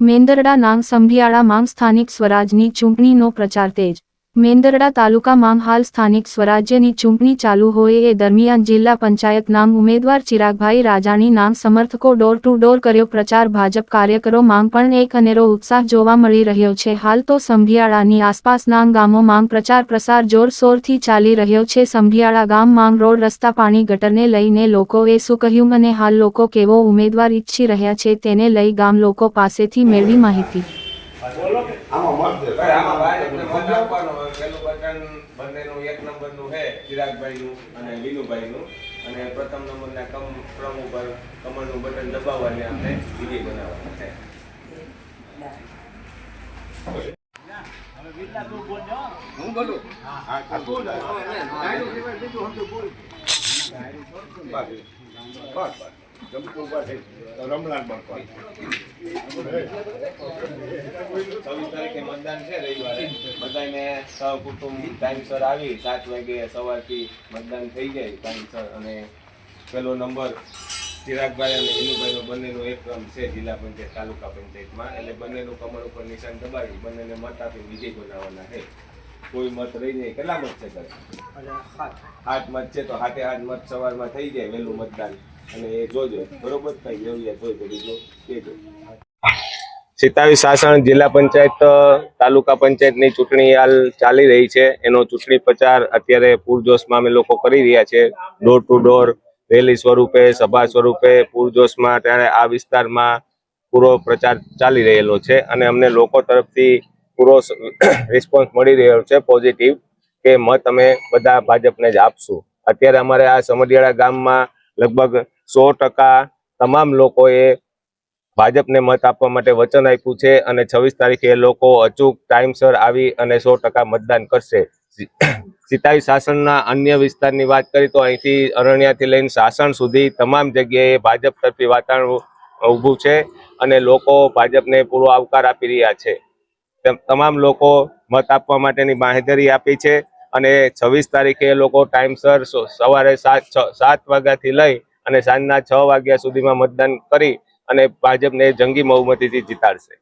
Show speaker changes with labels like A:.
A: મેંદરડા માંગ સંભિયાળા માંગ સ્થાનિક સ્વરાજની ચૂંટણીનો પ્રચાર તેજ। મેંદરડા તાલુકા માંગ હાલ સ્થાનિક સ્વરાજ્યની ચૂંટણી ચાલુ હોય એ દરમિયાન જિલ્લા પંચાયત નામ ઉમેદવાર ચિરાગભાઈ રાજાણી નામ સમર્થકો ડોર ટુ ડોર કર્યો પ્રચાર। ભાજપ કાર્યકરો માંગ પણ એક અનેરો ઉત્સાહ જોવા મળી રહ્યો છે। હાલ તો સંભિયાળાની આસપાસના ગામો માંગ પ્રચાર પ્રસાર જોરશોરથી ચાલી રહ્યો છે। સંભિયાળા ગામ માંગ રોડ રસ્તા પાણી ગટરને લઈને લોકોએ શું કહ્યું અને હાલ લોકો કેવો ઉમેદવાર ઈચ્છી રહ્યા છે તેને લઈ ગામ લોકો પાસેથી મેળવી માહિતી।
B: એક નંબરનું છે ચિરાગભાઈનું અને વિનુભાઈનું અને પ્રથમ નંબરના ક્રમ ઉપર કમળનું બટન દબાવવાને આપણે વિજય બનાવવાનું છે। હું બોલું મતદાન છે રવિવારે બધાને સહકુટુંબ ટાઈમસર આવી 7 વાગે સવારથી મતદાન થઈ જાય ટાઈમસર। અને પેલો નંબર ચિરાગભાઈ અને વિનુભાઈનો બંનેનો એક ક્રમ છે જિલ્લા પંચાયત તાલુકા પંચાયતમાં, એટલે બંનેનું કમળ ઉપર નિશાન દબાવી બંનેને મત આપી વિજય બનાવવાના છે। કોઈ મત રહી જાય, કેટલા મત છે સર? 8 મત છે, તો 8 મત સવારમાં થઈ જાય વહેલું મતદાન, અને એ જોજો બરોબર કઈ જરૂરિયાત હોય તો બીજું કહેજો। સીતાવી સાસણ જિલ્લા પંચાયત તાલુકા પંચાયતની ચૂંટણી હાલ ચાલી રહી છે। એનો ચૂંટણી પ્રચાર અત્યારે પૂરજોશમાં અમે લોકો કરી રહ્યા છે। ડોર ટુ ડોર રેલી સ્વરૂપે, સભા સ્વરૂપે પૂરજોશમાં ત્યારે આ વિસ્તારમાં પૂરો પ્રચાર ચાલી રહેલો છે અને અમને લોકો તરફથી પૂરો રિસ્પોન્સ મળી રહ્યો છે પોઝિટિવ, કે મત અમે બધા ભાજપને જ આપશું। અત્યારે અમારે આ સમઢિયાળા ગામમાં લગભગ 100% તમામ લોકોએ ભાજપને મત આપવા માટે વચન આપ્યું છે અને 26 તારીખે એ લોકો અચૂક ટાઈમસર આવી અને 100% મતદાન કરશે। સીતાવી સાસણના અન્ય વિસ્તારની વાત કરી તો અહીંથી અરણ્યાથી લઈને સાસણ સુધી તમામ જગ્યાએ ભાજપ તરફી વાતાવરણ ઊભું છે અને લોકો ભાજપને પૂરો આવકાર આપી રહ્યા છે। તમામ લોકો મત આપવા માટેની બાંહેધરી આપી છે અને 26 તારીખે એ લોકો ટાઈમસર સવારે 7 વાગ્યાથી લઈ અને સાંજના 6 વાગ્યા સુધીમાં મતદાન કરી અને ભાજપને જંગી બહુમતીથી જીતાડશે।